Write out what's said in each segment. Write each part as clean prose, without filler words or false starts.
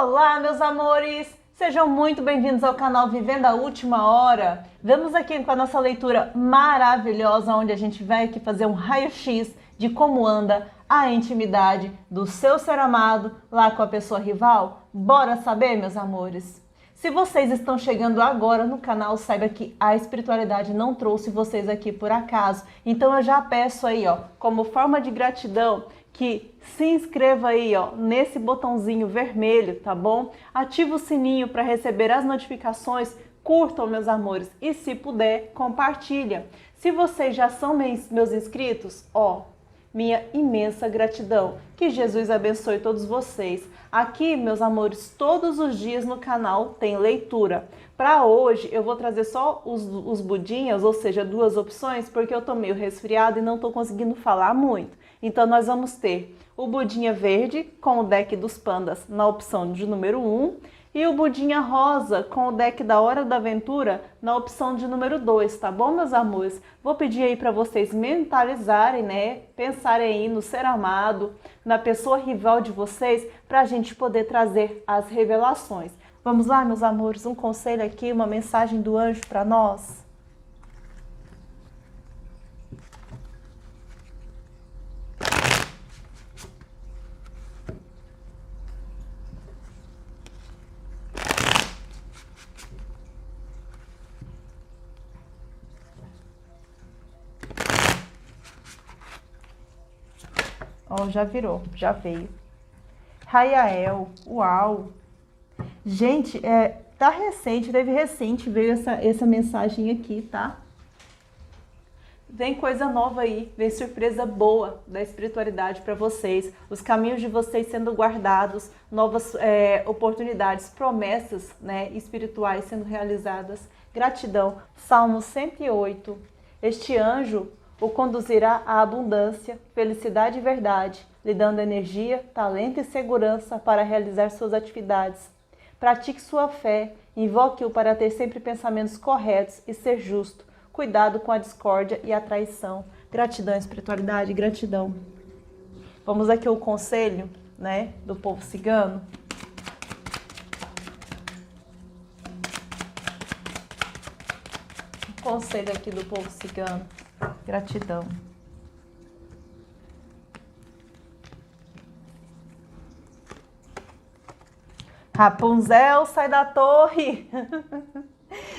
Olá, meus amores! Sejam muito bem-vindos ao canal Vivendo a Última Hora. Vamos aqui com a nossa leitura maravilhosa, onde a gente vai aqui fazer um raio-x de como anda a intimidade do seu ser amado lá com a pessoa rival. Bora saber, meus amores? Se vocês estão chegando agora no canal, saiba que a espiritualidade não trouxe vocês aqui por acaso. Então eu já peço aí, como forma de gratidão, que se inscreva aí, nesse botãozinho vermelho, tá bom? Ativa o sininho para receber as notificações, curtam, meus amores, e se puder, compartilha. Se vocês já são meus inscritos, minha imensa gratidão. Que Jesus abençoe todos vocês. Aqui, meus amores, todos os dias no canal tem leitura. Para hoje, eu vou trazer só os budinhas, ou seja, 2 opções, porque eu tô meio resfriada e não tô conseguindo falar muito. Então, nós vamos ter o budinha verde com o deck dos pandas na opção de número 1 e o budinha rosa com o deck da Hora da Aventura na opção de número 2, tá bom, meus amores? Vou pedir aí para vocês mentalizarem, né? Pensarem aí no ser amado, na pessoa rival de vocês, para a gente poder trazer as revelações. Vamos lá, meus amores, um conselho aqui, uma mensagem do anjo para nós. Já virou, já veio. Rayael, uau! Gente, tá recente, veio essa mensagem aqui, tá? Vem coisa nova aí, vem surpresa boa da espiritualidade para vocês, os caminhos de vocês sendo guardados, novas oportunidades, promessas, né, espirituais sendo realizadas. Gratidão. Salmo 108. Este anjo o conduzirá à abundância, felicidade e verdade, lhe dando energia, talento e segurança para realizar suas atividades. Pratique sua fé, invoque-o para ter sempre pensamentos corretos e ser justo. Cuidado com a discórdia e a traição. Gratidão, espiritualidade, gratidão. Vamos aqui ao conselho, né, do povo cigano. Conselho aqui do povo cigano. Gratidão. Rapunzel, sai da torre.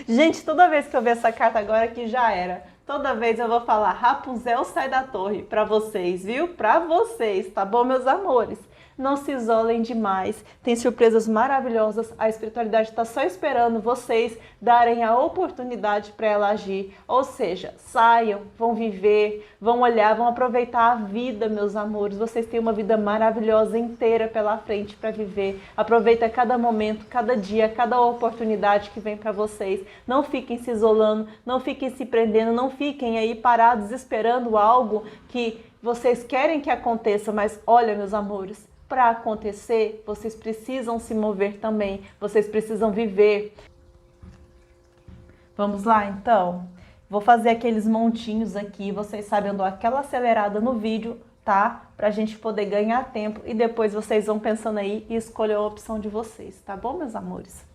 Gente, toda vez que eu ver essa carta agora que já era. Toda vez eu vou falar Rapunzel, sai da torre para vocês, viu? Para vocês, tá bom, meus amores? Não se isolem demais, tem surpresas maravilhosas, a espiritualidade está só esperando vocês darem a oportunidade para ela agir. Ou seja, saiam, vão viver, vão olhar, vão aproveitar a vida, meus amores. Vocês têm uma vida maravilhosa inteira pela frente para viver. Aproveita cada momento, cada dia, cada oportunidade que vem para vocês. Não fiquem se isolando, não fiquem se prendendo, não fiquem aí parados esperando algo que vocês querem que aconteça. Mas olha, meus amores, para acontecer, vocês precisam se mover também, vocês precisam viver. Vamos lá, então? Vou fazer aqueles montinhos aqui, vocês sabem, eu dou aquela acelerada no vídeo, tá? Pra gente poder ganhar tempo e depois vocês vão pensando aí e escolher a opção de vocês, tá bom, meus amores?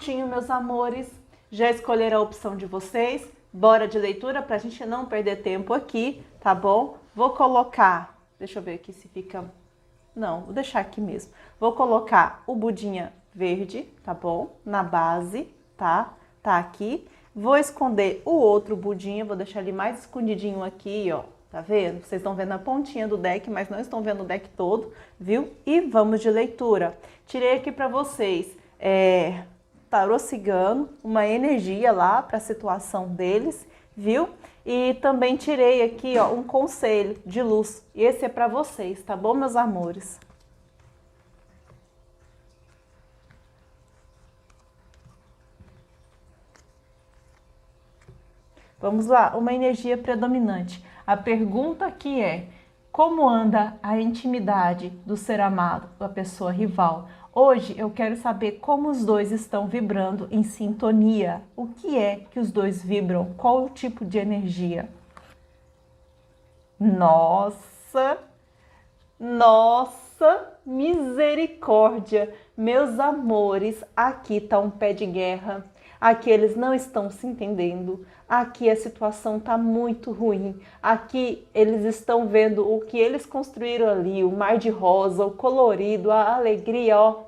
Prontinho, meus amores. Já escolheram a opção de vocês? Bora de leitura para a gente não perder tempo aqui, tá bom? Vou colocar, deixa eu ver aqui se fica... Não, vou deixar aqui mesmo. Vou colocar o budinha verde, tá bom? Na base, tá? Tá aqui. Vou esconder o outro budinha, vou deixar ele mais escondidinho aqui, ó. Tá vendo? Vocês estão vendo a pontinha do deck, mas não estão vendo o deck todo, viu? E vamos de leitura. Tirei aqui para vocês tarô cigano, uma energia lá para a situação deles, viu? E também tirei aqui, ó, um conselho de luz. E esse é para vocês, tá bom, meus amores? Vamos lá, uma energia predominante. A pergunta aqui é: como anda a intimidade do ser amado, da pessoa rival? Hoje eu quero saber como os dois estão vibrando em sintonia. O que é que os dois vibram? Qual o tipo de energia? Nossa! Nossa misericórdia! Meus amores, aqui tá um pé de guerra. Aqui eles não estão se entendendo. Aqui a situação tá muito ruim. Aqui eles estão vendo o que eles construíram ali, o mar de rosa, o colorido, a alegria, ó,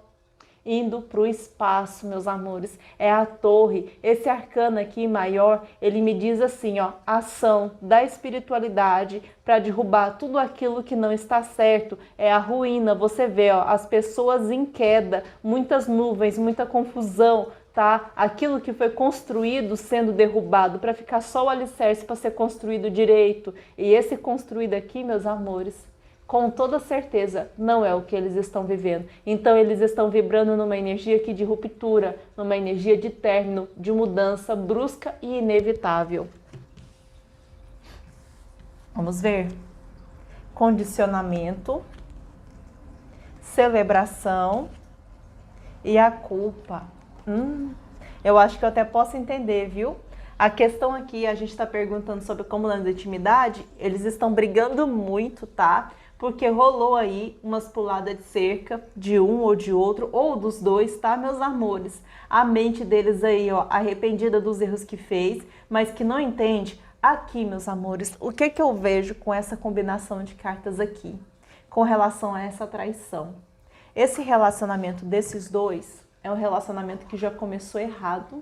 indo para o espaço, meus amores. É a torre. Esse arcano aqui maior, ele me diz assim, ó, ação da espiritualidade para derrubar tudo aquilo que não está certo. É a ruína. Você vê, ó, as pessoas em queda, muitas nuvens, muita confusão, tá? Aquilo que foi construído sendo derrubado para ficar só o alicerce para ser construído direito. E esse construído aqui, meus amores, com toda certeza não é o que eles estão vivendo. Então eles estão vibrando numa energia aqui de ruptura, numa energia de término, de mudança brusca e inevitável. Vamos ver. Condicionamento, celebração e a culpa. Eu acho que eu até posso entender, viu? A questão aqui, a gente está perguntando sobre como anda a intimidade, eles estão brigando muito, tá? Porque rolou aí umas puladas de cerca de um ou de outro, ou dos dois, tá, meus amores? A mente deles aí, ó, arrependida dos erros que fez, mas que não entende. Aqui, meus amores, o que eu vejo com essa combinação de cartas aqui, com relação a essa traição? Esse relacionamento desses dois é um relacionamento que já começou errado,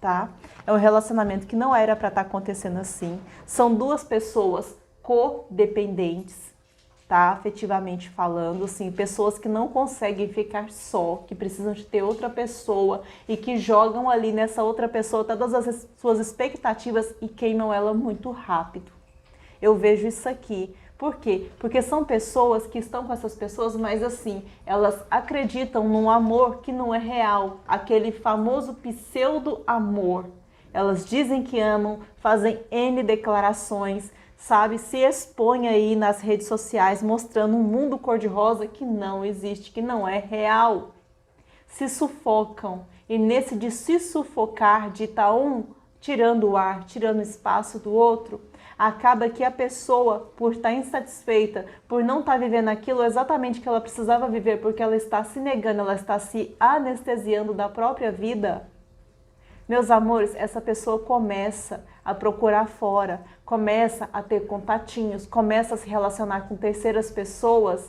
tá? É um relacionamento que não era para estar acontecendo assim. São duas pessoas codependentes, tá? Afetivamente falando, assim, pessoas que não conseguem ficar só, que precisam de ter outra pessoa e que jogam ali nessa outra pessoa todas as suas expectativas e queimam ela muito rápido. Eu vejo isso aqui. Por quê? Porque são pessoas que estão com essas pessoas, mas assim, elas acreditam num amor que não é real, aquele famoso pseudo-amor. Elas dizem que amam, fazem N declarações, sabe? Se expõem aí nas redes sociais mostrando um mundo cor-de-rosa que não existe, que não é real. Se sufocam. E nesse de se sufocar, de estar um tirando o ar, tirando o espaço do outro, acaba que a pessoa, por estar insatisfeita, por não estar vivendo aquilo exatamente que ela precisava viver, porque ela está se negando, ela está se anestesiando da própria vida. Meus amores, essa pessoa começa a procurar fora, começa a ter contatinhos, começa a se relacionar com terceiras pessoas,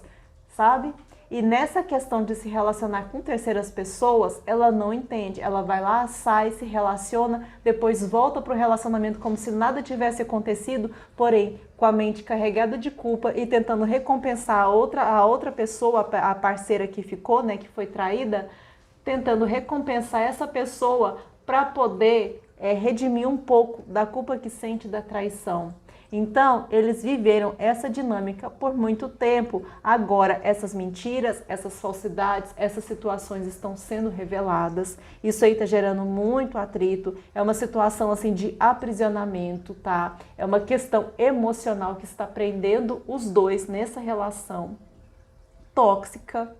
sabe? E nessa questão de se relacionar com terceiras pessoas, ela não entende. Ela vai lá, sai, se relaciona, depois volta para o relacionamento como se nada tivesse acontecido, porém com a mente carregada de culpa e tentando recompensar a outra pessoa, a parceira que ficou, né, que foi traída, tentando recompensar essa pessoa para poder redimir um pouco da culpa que sente da traição. Então, eles viveram essa dinâmica por muito tempo. Agora, essas mentiras, essas falsidades, essas situações estão sendo reveladas. Isso aí está gerando muito atrito. É uma situação assim de aprisionamento, tá? É uma questão emocional que está prendendo os dois nessa relação tóxica,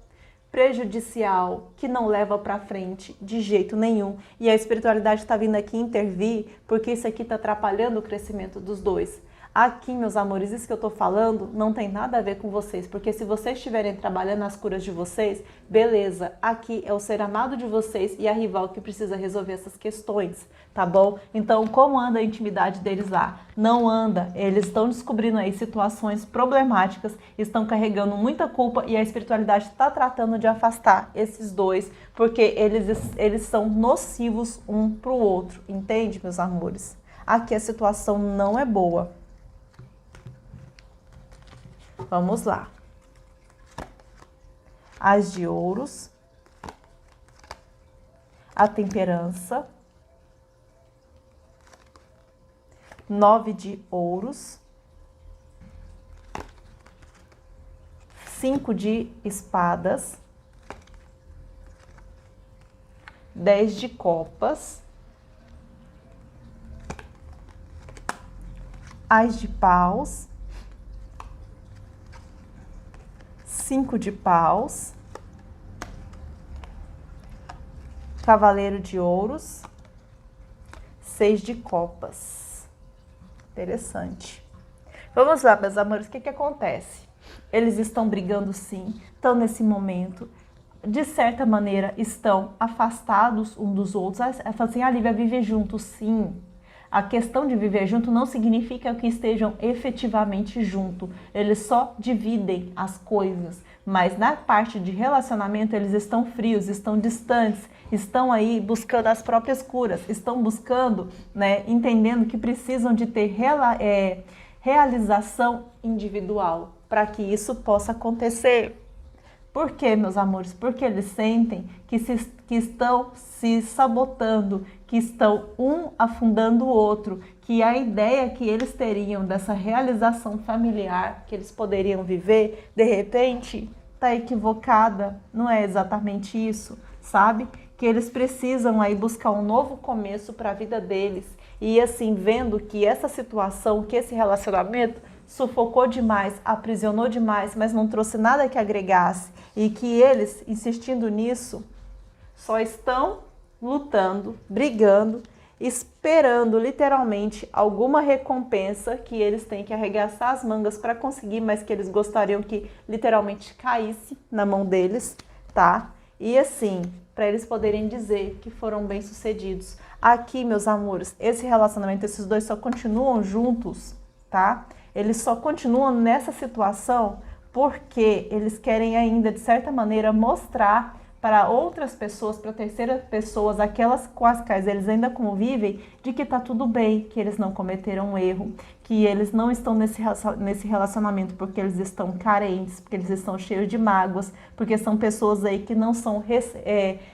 prejudicial, que não leva para frente de jeito nenhum. E a espiritualidade está vindo aqui intervir porque isso aqui está atrapalhando o crescimento dos dois. Aqui, meus amores, isso que eu tô falando não tem nada a ver com vocês, porque se vocês estiverem trabalhando nas curas de vocês, beleza, aqui é o ser amado de vocês e a rival que precisa resolver essas questões, tá bom? Então, como anda a intimidade deles lá? Não anda, eles estão descobrindo aí situações problemáticas, estão carregando muita culpa e a espiritualidade está tratando de afastar esses dois, porque eles são nocivos um pro outro, entende, meus amores? Aqui a situação não é boa. Vamos lá. As de ouros, a temperança, 9 de ouros, 5 de espadas, 10 de copas, as de paus, 5 de paus, cavaleiro de ouros, 6 de copas. Interessante. Vamos lá, meus amores, o que acontece? Eles estão brigando sim, estão nesse momento, de certa maneira estão afastados um dos outros. Fala assim, Lívia, viver junto, sim. A questão de viver junto não significa que estejam efetivamente junto. Eles só dividem as coisas. Mas na parte de relacionamento eles estão frios, estão distantes, estão aí buscando as próprias curas, estão buscando, né, entendendo que precisam de ter realização individual para que isso possa acontecer. Por quê, meus amores? Porque eles sentem que estão se sabotando, que estão um afundando o outro, que a ideia que eles teriam dessa realização familiar que eles poderiam viver, de repente, está equivocada. Não é exatamente isso, sabe? Que eles precisam aí buscar um novo começo para a vida deles. E assim, vendo que essa situação, que esse relacionamento sufocou demais, aprisionou demais, mas não trouxe nada que agregasse, e que eles, insistindo nisso, só estão lutando, brigando, esperando literalmente alguma recompensa que eles têm que arregaçar as mangas para conseguir, mas que eles gostariam que literalmente caísse na mão deles, tá? E assim, para eles poderem dizer que foram bem-sucedidos. Aqui, meus amores, esse relacionamento, esses dois só continuam juntos, tá? Eles só continuam nessa situação porque eles querem ainda, de certa maneira, mostrar para outras pessoas, para terceiras pessoas, aquelas com as quais eles ainda convivem, de que tá tudo bem, que eles não cometeram um erro, que eles não estão nesse relacionamento porque eles estão carentes, porque eles estão cheios de mágoas, porque são pessoas aí que não são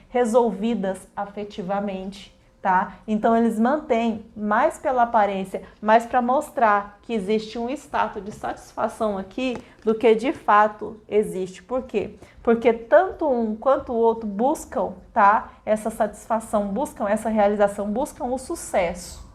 resolvidas afetivamente. Tá? Então eles mantêm mais pela aparência, mais para mostrar que existe um status de satisfação aqui do que de fato existe. Por quê? Porque tanto um quanto o outro buscam, tá, essa satisfação, buscam essa realização, buscam o sucesso.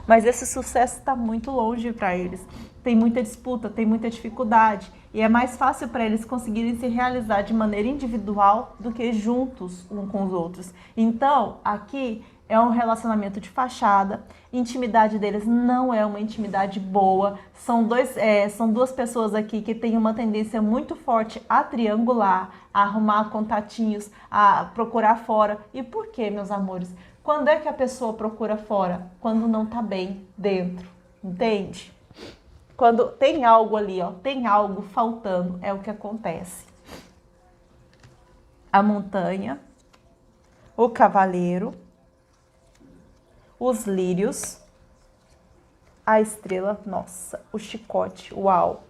Mas esse sucesso está muito longe para eles. Tem muita disputa, tem muita dificuldade. E é mais fácil para eles conseguirem se realizar de maneira individual do que juntos um com os outros. Então, aqui é um relacionamento de fachada. A intimidade deles não é uma intimidade boa. São duas pessoas aqui que têm uma tendência muito forte a triangular, a arrumar contatinhos, a procurar fora. E por quê, meus amores? Quando é que a pessoa procura fora? Quando não tá bem dentro, entende? Quando tem algo ali, ó, tem algo faltando, é o que acontece. A montanha, o cavaleiro, os lírios, a estrela, nossa, o chicote, uau.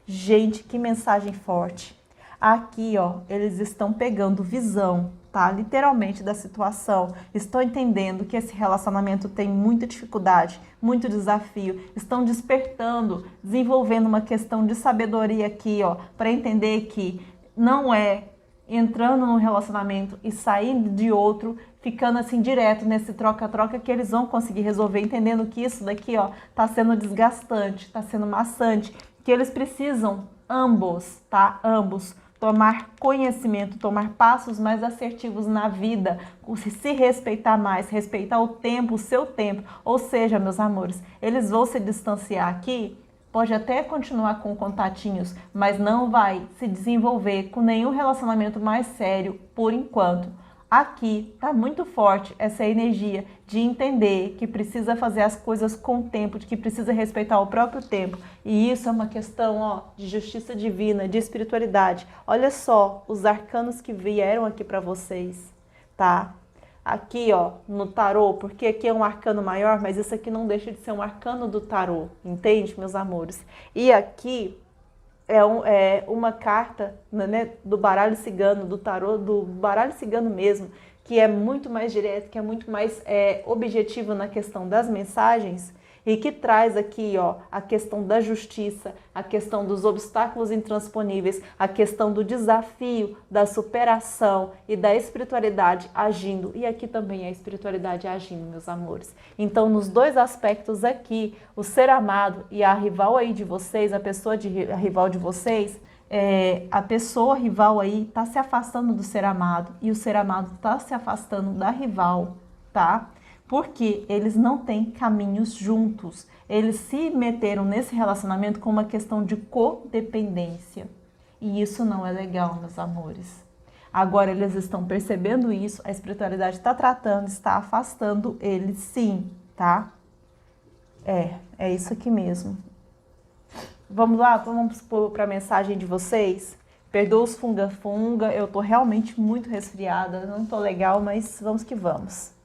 Gente, que mensagem forte. Aqui, ó, eles estão pegando visão, tá? Literalmente da situação. Estão entendendo que esse relacionamento tem muita dificuldade, muito desafio. Estão despertando, desenvolvendo uma questão de sabedoria aqui, ó, para entender que não é entrando num relacionamento e saindo de outro, ficando assim direto nesse troca-troca que eles vão conseguir resolver, entendendo que isso daqui, ó, tá sendo desgastante, tá sendo maçante, que eles precisam ambos, tá? Ambos tomar conhecimento, tomar passos mais assertivos na vida, se respeitar mais, respeitar o tempo, o seu tempo. Ou seja, meus amores, eles vão se distanciar aqui, pode até continuar com contatinhos, mas não vai se desenvolver com nenhum relacionamento mais sério por enquanto. Aqui está muito forte essa energia de entender que precisa fazer as coisas com o tempo, de que precisa respeitar o próprio tempo. E isso é uma questão, ó, de justiça divina, de espiritualidade. Olha só os arcanos que vieram aqui para vocês, tá? Aqui, ó, no tarô, porque aqui é um arcano maior, mas isso aqui não deixa de ser um arcano do tarô, entende, meus amores? E aqui é uma carta, né, do baralho cigano, do tarô, do baralho cigano mesmo, que é muito mais direto, que é muito mais objetivo na questão das mensagens e que traz aqui, ó, a questão da justiça, a questão dos obstáculos intransponíveis, a questão do desafio, da superação e da espiritualidade agindo. E aqui também é a espiritualidade agindo, meus amores. Então, nos dois aspectos aqui, o ser amado e a rival aí de vocês, a rival de vocês, a pessoa rival aí está se afastando do ser amado e o ser amado está se afastando da rival, tá? Porque eles não têm caminhos juntos. Eles se meteram nesse relacionamento com uma questão de codependência. E isso não é legal, meus amores. Agora eles estão percebendo isso, a espiritualidade está tratando, está afastando eles sim, tá? É isso aqui mesmo. Vamos lá, vamos para a mensagem de vocês. Perdoa os funga-funga, eu tô realmente muito resfriada, não tô legal, mas vamos que vamos.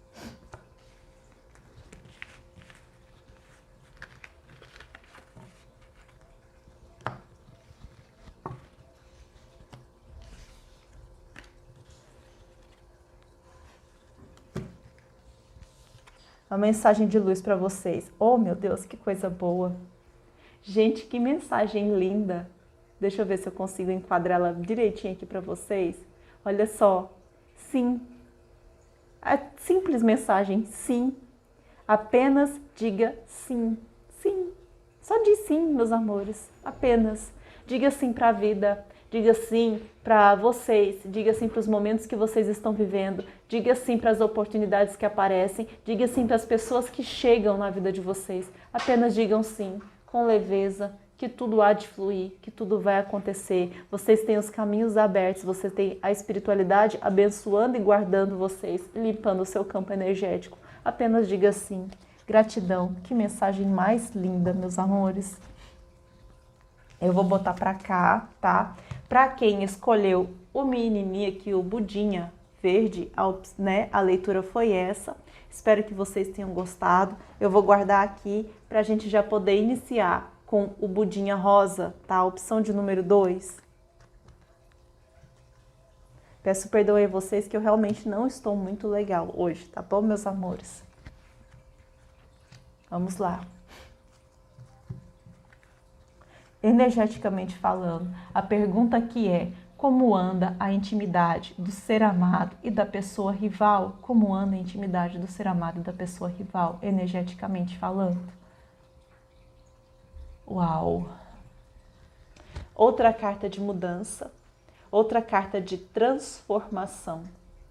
Uma mensagem de luz para vocês. Oh, meu Deus, que coisa boa. Gente, que mensagem linda. Deixa eu ver se eu consigo enquadrar ela direitinho aqui para vocês. Olha só. Sim. A simples mensagem, sim. Apenas diga sim. Sim. Só diz sim, meus amores. Apenas. Diga sim para a vida. Diga sim para vocês, diga sim para os momentos que vocês estão vivendo, diga sim para as oportunidades que aparecem, diga sim para as pessoas que chegam na vida de vocês. Apenas digam sim, com leveza, que tudo há de fluir, que tudo vai acontecer. Vocês têm os caminhos abertos, você tem a espiritualidade abençoando e guardando vocês, limpando o seu campo energético. Apenas diga sim. Gratidão. Que mensagem mais linda, meus amores. Eu vou botar para cá, tá? Para quem escolheu o mini aqui, o Budinha verde, a leitura foi essa. Espero que vocês tenham gostado. Eu vou guardar aqui para a gente já poder iniciar com o Budinha rosa, tá? A opção de número 2. Peço perdão a vocês que eu realmente não estou muito legal hoje, tá bom, meus amores? Vamos lá. Energeticamente falando, a pergunta aqui é: como anda a intimidade do ser amado e da pessoa rival? Como anda a intimidade do ser amado e da pessoa rival, energeticamente falando? Uau! Outra carta de mudança, outra carta de transformação.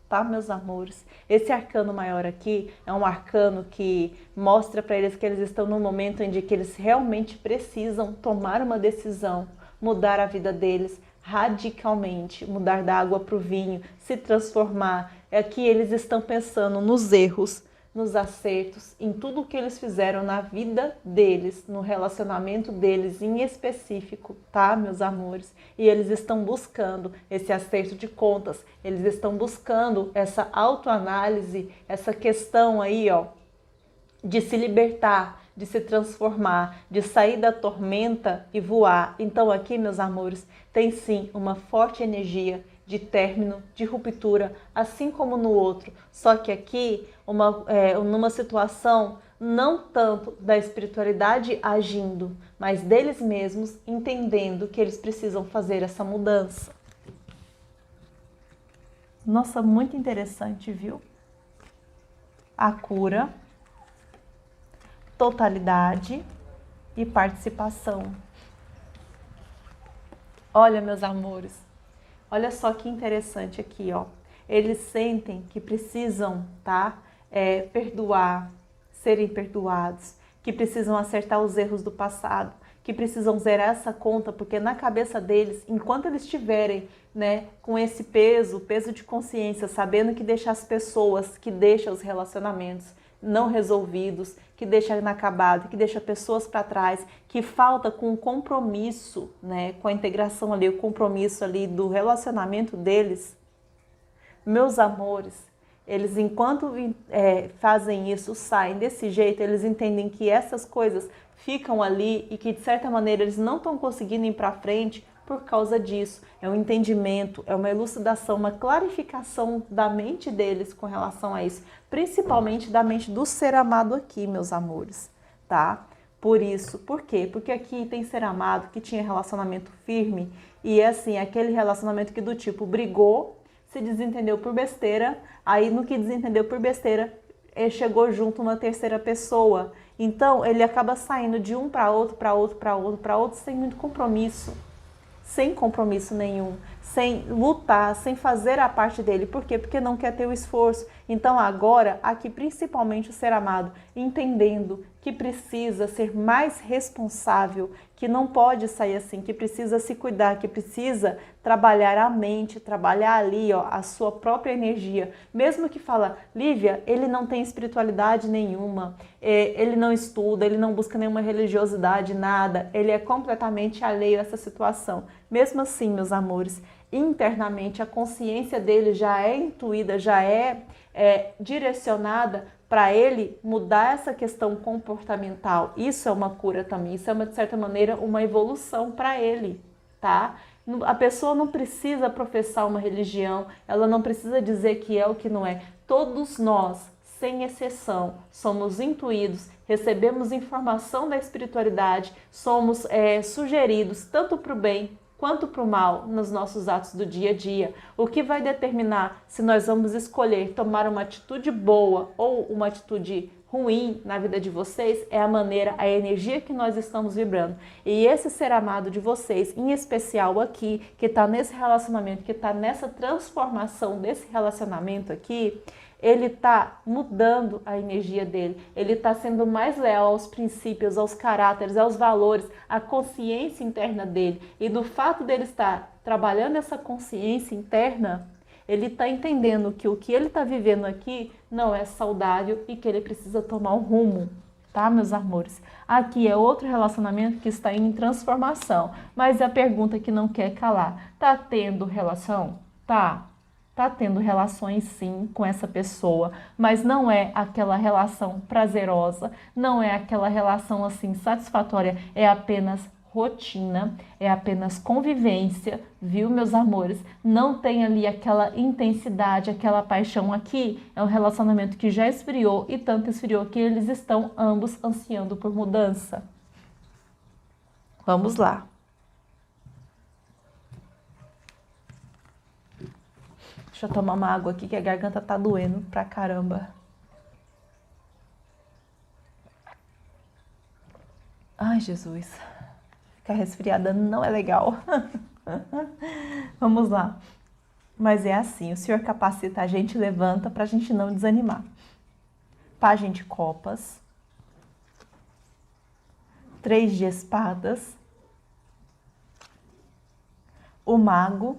Tá, meus amores? Esse arcano maior aqui é um arcano que mostra para eles que eles estão no momento em que eles realmente precisam tomar uma decisão, mudar a vida deles radicalmente, mudar da água para o vinho, se transformar. É que eles estão pensando nos erros, nos acertos, em tudo que eles fizeram na vida deles, no relacionamento deles em específico, tá, meus amores? E eles estão buscando esse acerto de contas, eles estão buscando essa autoanálise, essa questão aí, ó, de se libertar, de se transformar, de sair da tormenta e voar. Então aqui, meus amores, tem sim uma forte energia de término, de ruptura, assim como no outro. Só que aqui, numa situação não tanto da espiritualidade agindo, mas deles mesmos entendendo que eles precisam fazer essa mudança. Nossa, muito interessante, viu? A cura, totalidade e participação. Olha, meus amores, Olha só que interessante aqui, ó. Eles sentem que precisam, tá? Perdoar, serem perdoados, que precisam acertar os erros do passado, que precisam zerar essa conta, porque na cabeça deles, enquanto eles estiverem, né, com esse peso de consciência, sabendo que deixa as pessoas, que deixa os relacionamentos não resolvidos, que deixa inacabado, que deixa pessoas para trás, que falta com o compromisso, né, com a integração ali, o compromisso ali do relacionamento deles, meus amores, eles enquanto fazem isso, saem desse jeito, eles entendem que essas coisas ficam ali e que de certa maneira eles não estão conseguindo ir para frente por causa disso. É um entendimento, é uma elucidação, uma clarificação da mente deles com relação a isso, principalmente da mente do ser amado aqui, meus amores, tá? Por isso, por quê? Porque aqui tem ser amado que tinha relacionamento firme e é assim, aquele relacionamento que do tipo brigou, se desentendeu por besteira, aí no que desentendeu por besteira, chegou junto uma terceira pessoa. Então, ele acaba saindo de um para outro, para outro, para outro, para outro, sem muito compromisso. Sem compromisso nenhum, sem lutar, sem fazer a parte dele. Por quê? Porque não quer ter o esforço. Então agora, aqui principalmente o ser amado, entendendo que precisa ser mais responsável, que não pode sair assim, que precisa se cuidar, que precisa trabalhar a mente, trabalhar ali, ó, a sua própria energia. Mesmo que fala, Lívia, ele não tem espiritualidade nenhuma, ele não estuda, ele não busca nenhuma religiosidade, nada, ele é completamente alheio a essa situação. Mesmo assim, meus amores, internamente a consciência dele já é intuída, já é direcionada para ele mudar essa questão comportamental. Isso é uma cura também, isso é de certa maneira uma evolução para ele, tá? A pessoa não precisa professar uma religião, ela não precisa dizer que é o que não é. Todos nós, sem exceção, somos intuídos, recebemos informação da espiritualidade, somos sugeridos tanto para o bem quanto para o mal nos nossos atos do dia a dia. O que vai determinar se nós vamos escolher tomar uma atitude boa ou uma atitude ruim na vida de vocês é a maneira, a energia que nós estamos vibrando. E esse ser amado de vocês, em especial aqui, que está nesse relacionamento, que está nessa transformação desse relacionamento aqui, ele está mudando a energia dele, ele está sendo mais leal aos princípios, aos caráteres, aos valores, à consciência interna dele. E do fato dele estar trabalhando essa consciência interna, ele está entendendo que o que ele está vivendo aqui não é saudável e que ele precisa tomar um rumo, tá, meus amores? Aqui é outro relacionamento que está em transformação, mas a pergunta que não quer calar, tá tendo relação? Tá tendo relações sim com essa pessoa, mas não é aquela relação prazerosa, não é aquela relação assim satisfatória, é apenas rotina, é apenas convivência, viu, meus amores? Não tem ali aquela intensidade, aquela paixão. Aqui é um relacionamento que já esfriou e tanto esfriou que eles estão ambos ansiando por mudança. Vamos lá. Deixa eu tomar uma água aqui que a garganta tá doendo pra caramba. Ai, Jesus. Ficar resfriada não é legal. Vamos lá. Mas é assim, o Senhor capacita a gente, levanta pra gente não desanimar. Pajem de copas. 3 de espadas. O mago.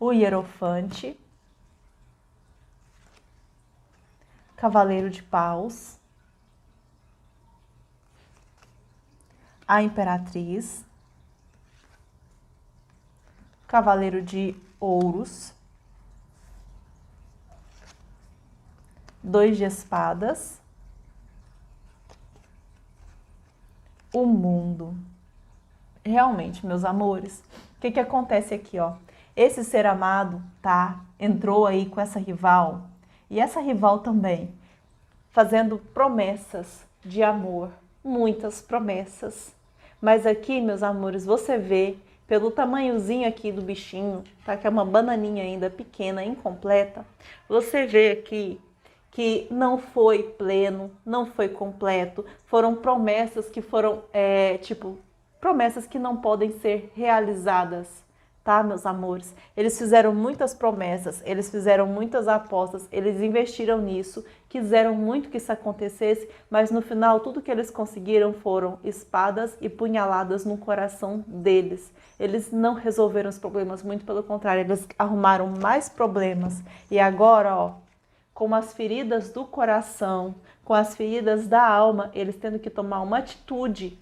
O hierofante, cavaleiro de paus, a imperatriz, cavaleiro de ouros, 2 de espadas, o mundo. Realmente, meus amores, o que acontece aqui, ó? Esse ser amado, tá? Entrou aí com essa rival, e essa rival também, fazendo promessas de amor, muitas promessas. Mas aqui, meus amores, você vê, pelo tamanhozinho aqui do bichinho, tá? Que é uma bananinha ainda pequena, incompleta, você vê aqui que não foi pleno, não foi completo, foram promessas que foram, promessas que não podem ser realizadas, tá, meus amores? Eles fizeram muitas promessas, eles fizeram muitas apostas, eles investiram nisso, quiseram muito que isso acontecesse, mas no final tudo que eles conseguiram foram espadas e punhaladas no coração deles. Eles não resolveram os problemas, muito pelo contrário, eles arrumaram mais problemas. E agora, ó, com as feridas do coração, com as feridas da alma, eles tendo que tomar uma atitude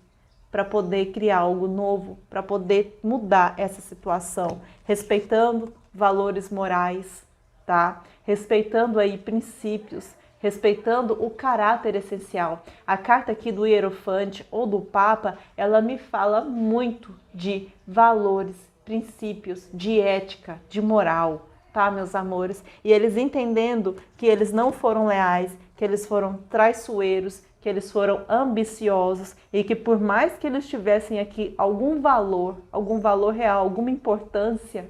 para poder criar algo novo, para poder mudar essa situação, respeitando valores morais, tá? Respeitando aí princípios, respeitando o caráter essencial. A carta aqui do Hierofante ou do Papa, ela me fala muito de valores, princípios, de ética, de moral, tá, meus amores? E eles entendendo que eles não foram leais, que eles foram traiçoeiros, que eles foram ambiciosos e que por mais que eles tivessem aqui algum valor real, alguma importância,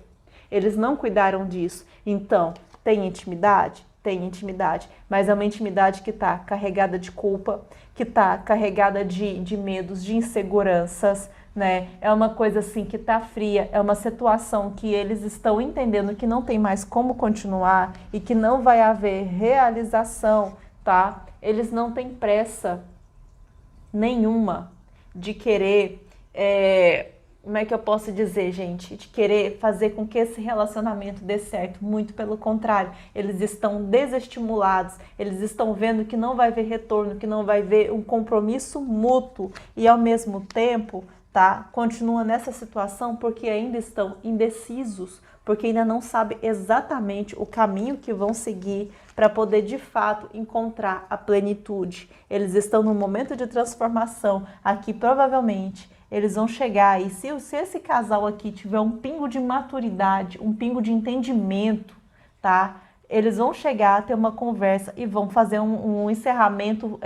eles não cuidaram disso. Então, tem intimidade? Tem intimidade, mas é uma intimidade que está carregada de culpa, que está carregada de medos, de inseguranças, né? É uma coisa assim que está fria, é uma situação que eles estão entendendo que não tem mais como continuar e que não vai haver realização, tá? Eles não têm pressa nenhuma de querer, como é que eu posso dizer, gente? De querer fazer com que esse relacionamento dê certo. Muito pelo contrário, eles estão desestimulados, eles estão vendo que não vai haver retorno, que não vai haver um compromisso mútuo e ao mesmo tempo, tá? Continua nessa situação porque ainda estão indecisos, porque ainda não sabem exatamente o caminho que vão seguir para poder de fato encontrar a plenitude. Eles estão num momento de transformação. Aqui provavelmente eles vão chegar e se esse casal aqui tiver um pingo de maturidade, um pingo de entendimento, tá? Eles vão chegar a ter uma conversa e vão fazer um encerramento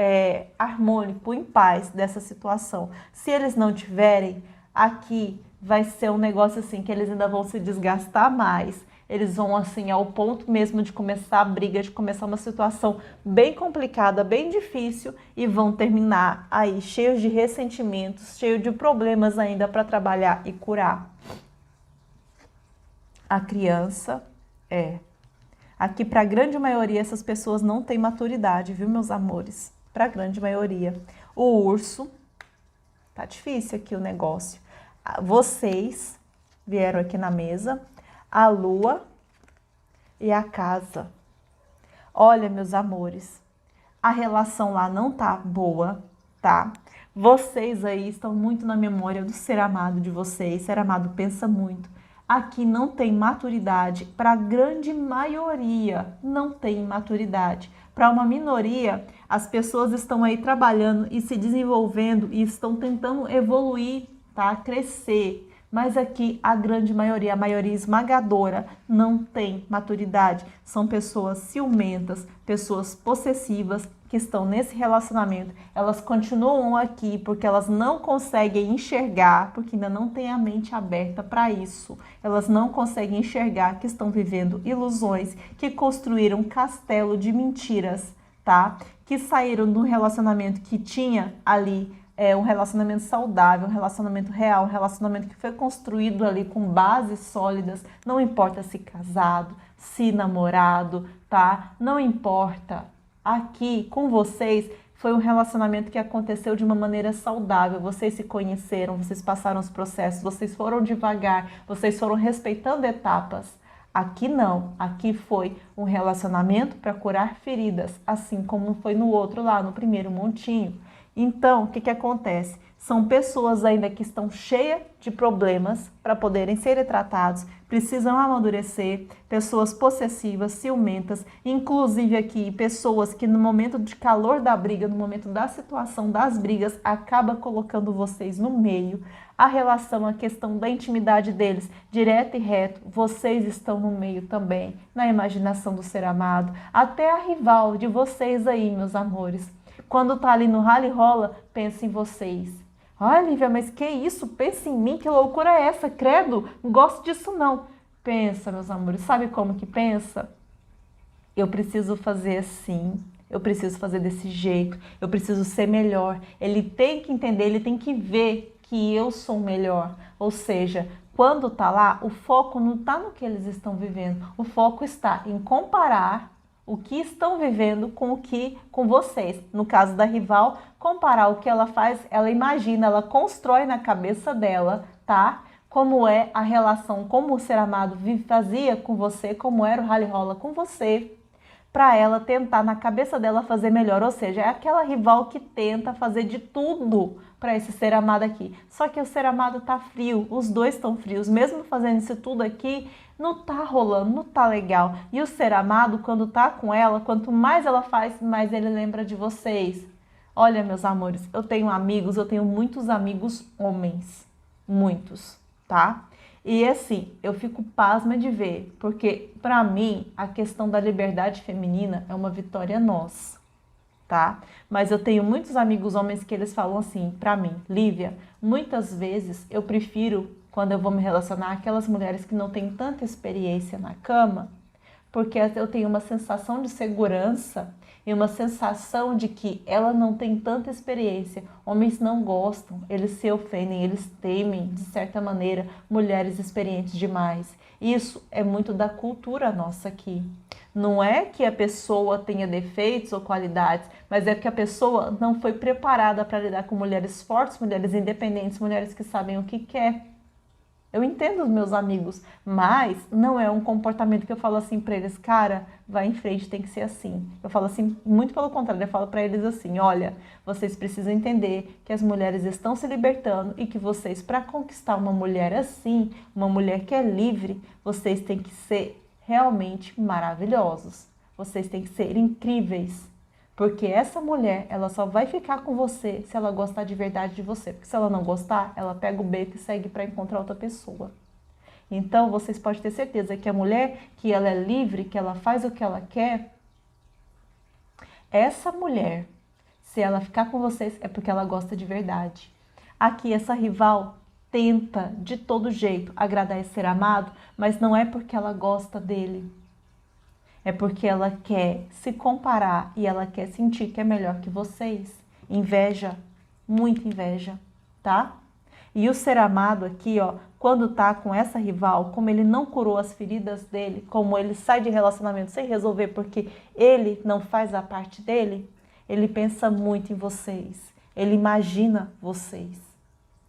harmônico, em paz dessa situação. Se eles não tiverem, aqui vai ser um negócio assim que eles ainda vão se desgastar mais. Eles vão assim ao ponto mesmo de começar a briga, de começar uma situação bem complicada, bem difícil e vão terminar aí cheios de ressentimentos, cheios de problemas ainda para trabalhar e curar. A criança aqui para a grande maioria essas pessoas não têm maturidade, viu, meus amores? Para a grande maioria. O urso, tá difícil aqui o negócio. Vocês vieram aqui na mesa, a lua e a casa. Olha, meus amores, a relação lá não tá boa, tá? Vocês aí estão muito na memória do ser amado de vocês, ser amado pensa muito. Aqui não tem maturidade, para a grande maioria não tem maturidade. Para uma minoria, as pessoas estão aí trabalhando e se desenvolvendo e estão tentando evoluir, tá? Crescer. Mas aqui a grande maioria, a maioria esmagadora, não tem maturidade. São pessoas ciumentas, pessoas possessivas que estão nesse relacionamento. Elas continuam aqui porque elas não conseguem enxergar, porque ainda não têm a mente aberta para isso. Elas não conseguem enxergar que estão vivendo ilusões, que construíram um castelo de mentiras, tá? Que saíram de um relacionamento que tinha ali um relacionamento saudável, um relacionamento real, um relacionamento que foi construído ali com bases sólidas, não importa se casado, se namorado, tá? Não importa. Aqui com vocês foi um relacionamento que aconteceu de uma maneira saudável, vocês se conheceram, vocês passaram os processos, vocês foram devagar, vocês foram respeitando etapas. Aqui não, aqui foi um relacionamento para curar feridas, assim como foi no outro lá, no primeiro montinho. Então, o que acontece? São pessoas ainda que estão cheias de problemas para poderem ser tratados, precisam amadurecer, pessoas possessivas, ciumentas, inclusive aqui pessoas que no momento de calor da briga, no momento da situação das brigas, acaba colocando vocês no meio. A relação, a questão da intimidade deles, direto e reto, vocês estão no meio também, na imaginação do ser amado, até a rival de vocês aí, meus amores. Quando tá ali no rally rola, pensa em vocês. Ai, Lívia, mas que isso? Pensa em mim, que loucura é essa? Credo, não gosto disso não. Pensa, meus amores, sabe como que pensa? Eu preciso fazer assim, eu preciso fazer desse jeito, eu preciso ser melhor. Ele tem que entender, ele tem que ver que que eu sou melhor. Ou seja, quando tá lá, o foco não tá no que eles estão vivendo. O foco está em comparar o que estão vivendo com vocês. No caso da rival, comparar o que ela faz, ela imagina, ela constrói na cabeça dela, tá? Como é a relação, como o ser amado fazia com você, como era o rally rola com você, para ela tentar na cabeça dela fazer melhor. Ou seja, é aquela rival que tenta fazer de tudo para esse ser amado aqui. Só que o ser amado tá frio, os dois estão frios, mesmo fazendo isso tudo aqui, não tá rolando, não tá legal. E o ser amado, quando tá com ela, quanto mais ela faz, mais ele lembra de vocês. Olha, meus amores, eu tenho muitos amigos homens, muitos, tá? E assim, eu fico pasma de ver, porque para mim a questão da liberdade feminina é uma vitória nossa, tá? Mas eu tenho muitos amigos homens que eles falam assim para mim: Lívia, muitas vezes eu prefiro, quando eu vou me relacionar, aquelas mulheres que não têm tanta experiência na cama, porque eu tenho uma sensação de segurança e uma sensação de que ela não tem tanta experiência. Homens não gostam, eles se ofendem, eles temem, de certa maneira, mulheres experientes demais. Isso é muito da cultura nossa aqui. Não é que a pessoa tenha defeitos ou qualidades, mas é que a pessoa não foi preparada para lidar com mulheres fortes, mulheres independentes, mulheres que sabem o que quer. Eu entendo os meus amigos, mas não é um comportamento que eu falo assim para eles: cara, vai em frente, tem que ser assim. Eu falo assim, muito pelo contrário, eu falo para eles assim: olha, vocês precisam entender que as mulheres estão se libertando e que vocês, para conquistar uma mulher assim, uma mulher que é livre, vocês têm que ser realmente maravilhosos. Vocês têm que ser incríveis. Porque essa mulher, ela só vai ficar com você se ela gostar de verdade de você. Porque se ela não gostar, ela pega o beco e segue para encontrar outra pessoa. Então, vocês podem ter certeza que a mulher, que ela é livre, que ela faz o que ela quer, essa mulher, se ela ficar com vocês, é porque ela gosta de verdade. Aqui, essa rival tenta, de todo jeito, agradar esse ser amado, mas não é porque ela gosta dele. É porque ela quer se comparar e ela quer sentir que é melhor que vocês. Inveja, muita inveja, tá? E o ser amado aqui, ó, quando tá com essa rival, como ele não curou as feridas dele, como ele sai de relacionamento sem resolver porque ele não faz a parte dele, ele pensa muito em vocês. Ele imagina vocês,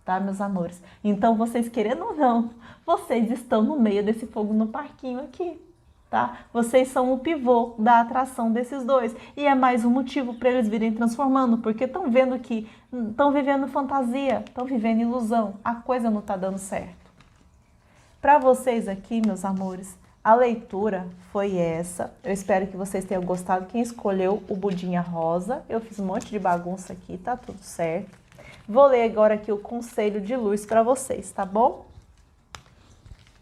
tá, meus amores? Então, vocês querendo ou não, vocês estão no meio desse fogo no parquinho aqui. Tá? Vocês são o pivô da atração desses dois. E é mais um motivo para eles virem transformando, porque estão vendo que estão vivendo fantasia, estão vivendo ilusão. A coisa não está dando certo. Para vocês aqui, meus amores, a leitura foi essa. Eu espero que vocês tenham gostado. Quem escolheu o Budinha Rosa, eu fiz um monte de bagunça aqui, tá tudo certo. Vou ler agora aqui o conselho de luz para vocês, tá bom?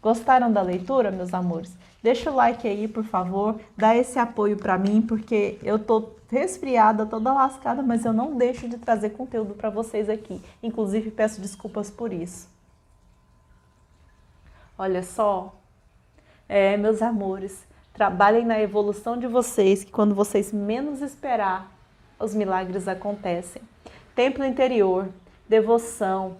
Gostaram da leitura, meus amores? Deixa o like aí, por favor, dá esse apoio para mim, porque eu tô resfriada, toda lascada, mas eu não deixo de trazer conteúdo para vocês aqui. Inclusive, peço desculpas por isso. Olha só, meus amores, trabalhem na evolução de vocês, que quando vocês menos esperar, os milagres acontecem. Templo interior, devoção,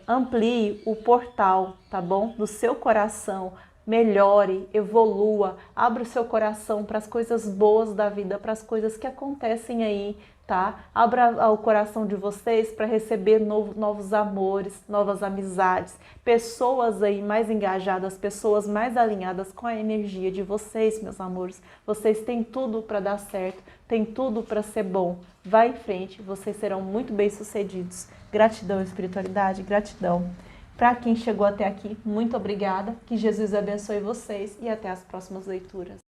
amplie o portal, tá bom? Do seu coração. Melhore, evolua, abra o seu coração para as coisas boas da vida, para as coisas que acontecem aí, tá? Abra o coração de vocês para receber novos amores, novas amizades, pessoas aí mais engajadas, pessoas mais alinhadas com a energia de vocês, meus amores. Vocês têm tudo para dar certo, têm tudo para ser bom. Vá em frente, vocês serão muito bem-sucedidos. Gratidão, espiritualidade, gratidão. Para quem chegou até aqui, muito obrigada. Que Jesus abençoe vocês e até as próximas leituras.